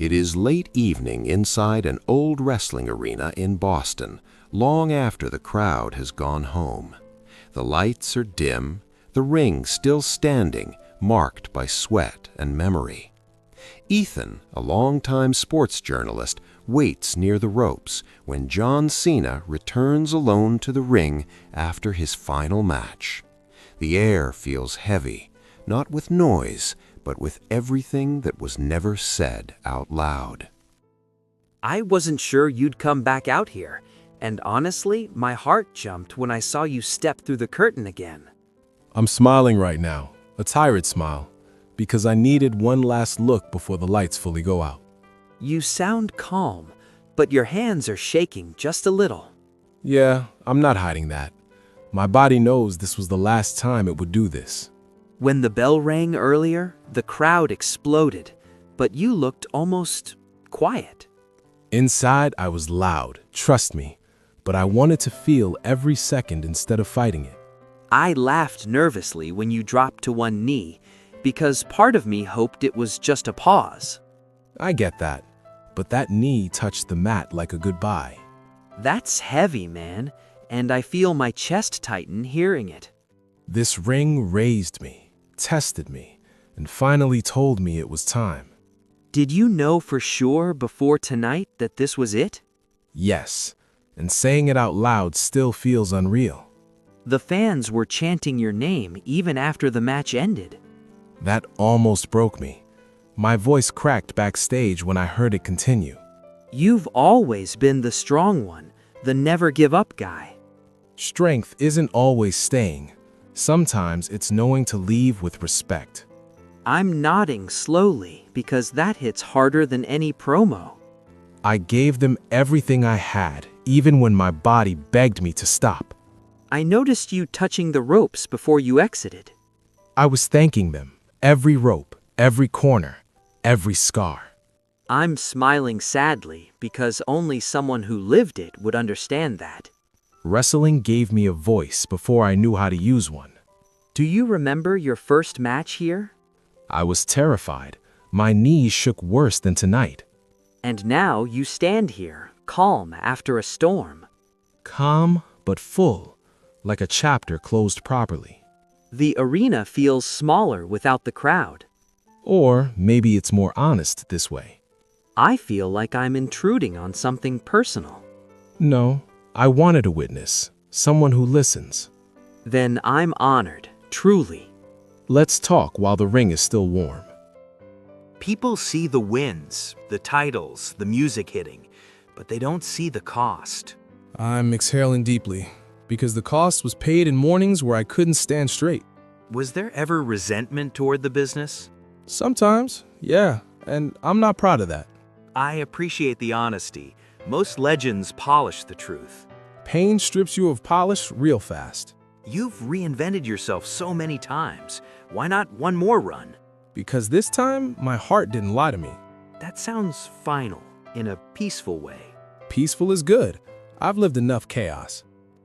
It is late evening inside an old wrestling arena in Boston, long after the crowd has gone home. The lights are dim, the ring still standing, marked by sweat and memory. Ethan, a longtime sports journalist, waits near the ropes when John Cena returns alone to the ring after his final match. The air feels heavy, not with noise, but with everything that was never said out loud. I wasn't sure you'd come back out here, and honestly, my heart jumped when I saw you step through the curtain again. I'm smiling right now, a tired smile, because I needed one last look before the lights fully go out. You sound calm, but your hands are shaking just a little. Yeah, I'm not hiding that. My body knows this was the last time it would do this. When the bell rang earlier, the crowd exploded, but you looked almost quiet. Inside, I was loud, trust me, but I wanted to feel every second instead of fighting it. I laughed nervously when you dropped to one knee, because part of me hoped it was just a pause. I get that, but that knee touched the mat like a goodbye. That's heavy, man, and I feel my chest tighten hearing it. This ring raised me, tested me, and finally told me it was time. Did you know for sure before tonight that this was it? Yes, and saying it out loud still feels unreal. The fans were chanting your name even after the match ended. That almost broke me. My voice cracked backstage when I heard it continue. You've always been the strong one, the never-give-up guy. Strength isn't always staying. Sometimes it's knowing to leave with respect. I'm nodding slowly because that hits harder than any promo. I gave them everything I had, even when my body begged me to stop. I noticed you touching the ropes before you exited. I was thanking them, every rope, every corner, every scar. I'm smiling sadly because only someone who lived it would understand that. Wrestling gave me a voice before I knew how to use one. Do you remember your first match here? I was terrified. My knees shook worse than tonight. And now you stand here, calm after a storm. Calm, but full, like a chapter closed properly. The arena feels smaller without the crowd. Or maybe it's more honest this way. I feel like I'm intruding on something personal. No, I wanted a witness, someone who listens. Then I'm honored, truly. Let's talk while the ring is still warm. People see the wins, the titles, the music hitting, but they don't see the cost. I'm exhaling deeply, because the cost was paid in mornings where I couldn't stand straight. Was there ever resentment toward the business? Sometimes, yeah, and I'm not proud of that. I appreciate the honesty. Most legends polish the truth. Pain strips you of polish real fast. You've reinvented yourself so many times. Why not one more run? Because this time, my heart didn't lie to me. That sounds final, in a peaceful way. Peaceful is good. I've lived enough chaos.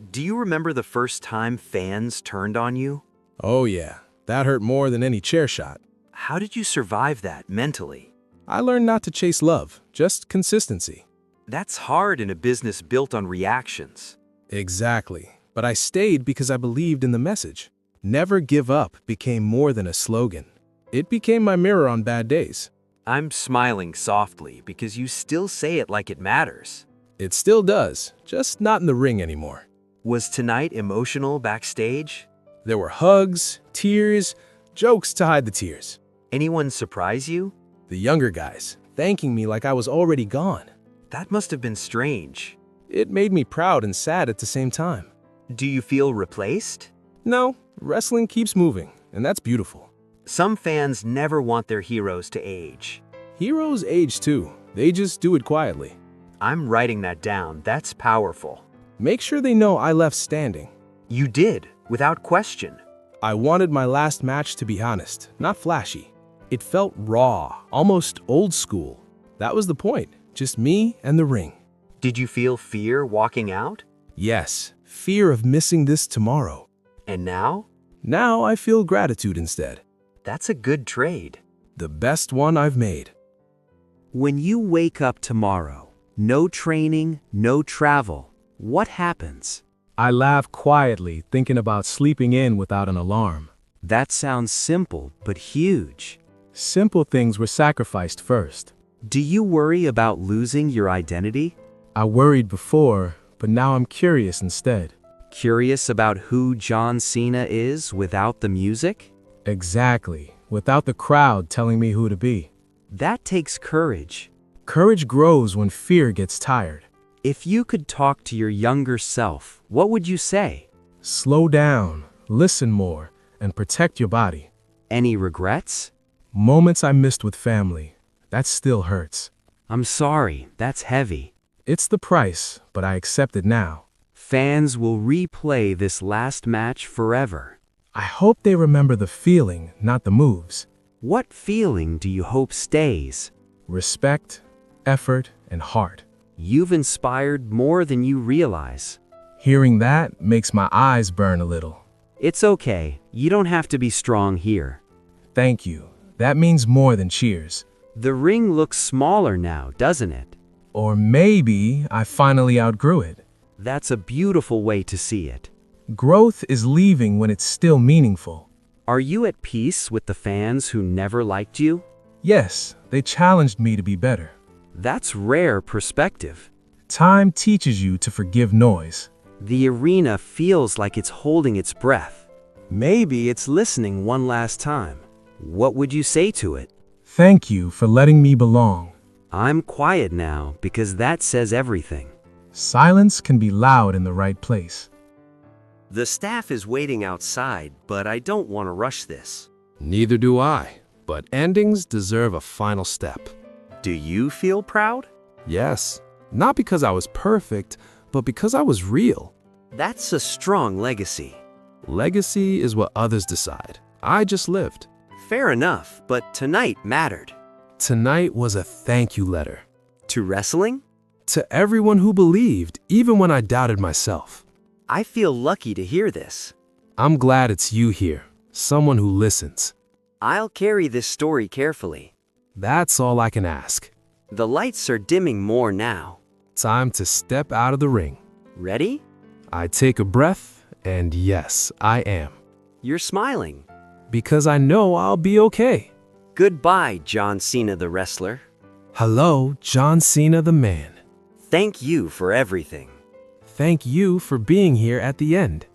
Do you remember the first time fans turned on you? Oh yeah, that hurt more than any chair shot. How did you survive that mentally? I learned not to chase love, just consistency. That's hard in a business built on reactions. Exactly. But I stayed because I believed in the message. Never give up became more than a slogan. It became my mirror on bad days. I'm smiling softly because you still say it like it matters. It still does, just not in the ring anymore. Was tonight emotional backstage? There were hugs, tears, jokes to hide the tears. Anyone surprise you? The younger guys, thanking me like I was already gone. That must have been strange. It made me proud and sad at the same time. Do you feel replaced? No, wrestling keeps moving, and that's beautiful. Some fans never want their heroes to age. Heroes age too. They just do it quietly. I'm writing that down. That's powerful. Make sure they know I left standing. You did, without question. I wanted my last match to be honest, not flashy. It felt raw, almost old school. That was the point, just me and the ring. Did you feel fear walking out? Yes, fear of missing this tomorrow. And now? Now I feel gratitude instead. That's a good trade. The best one I've made. When you wake up tomorrow, no training, no travel, what happens? I laugh quietly, thinking about sleeping in without an alarm. That sounds simple, but huge. Simple things were sacrificed first. Do you worry about losing your identity? I worried before, but now I'm curious instead. Curious about who John Cena is without the music? Exactly, without the crowd telling me who to be. That takes courage. Courage grows when fear gets tired. If you could talk to your younger self, what would you say? Slow down, listen more, and protect your body. Any regrets? Moments I missed with family. That still hurts. I'm sorry, that's heavy. It's the price, but I accept it now. Fans will replay this last match forever. I hope they remember the feeling, not the moves. What feeling do you hope stays? Respect, effort, and heart. You've inspired more than you realize. Hearing that makes my eyes burn a little. It's okay, you don't have to be strong here. Thank you. That means more than cheers. The ring looks smaller now, doesn't it? Or maybe I finally outgrew it. That's a beautiful way to see it. Growth is leaving when it's still meaningful. Are you at peace with the fans who never liked you? Yes, they challenged me to be better. That's rare perspective. Time teaches you to forgive noise. The arena feels like it's holding its breath. Maybe it's listening one last time. What would you say to it? Thank you for letting me belong. I'm quiet now because that says everything. Silence can be loud in the right place. The staff is waiting outside, but I don't want to rush this. Neither do I, but endings deserve a final step. Do you feel proud? Yes, not because I was perfect, but because I was real. That's a strong legacy. Legacy is what others decide. I just lived. Fair enough, but tonight mattered. Tonight was a thank you letter. To wrestling? To everyone who believed, even when I doubted myself. I feel lucky to hear this. I'm glad it's you here, someone who listens. I'll carry this story carefully. That's all I can ask. The lights are dimming more now. Time to step out of the ring. Ready? I take a breath, and yes, I am. You're smiling. Because I know I'll be okay. Goodbye, John Cena the wrestler. Hello, John Cena the man. Thank you for everything. Thank you for being here at the end.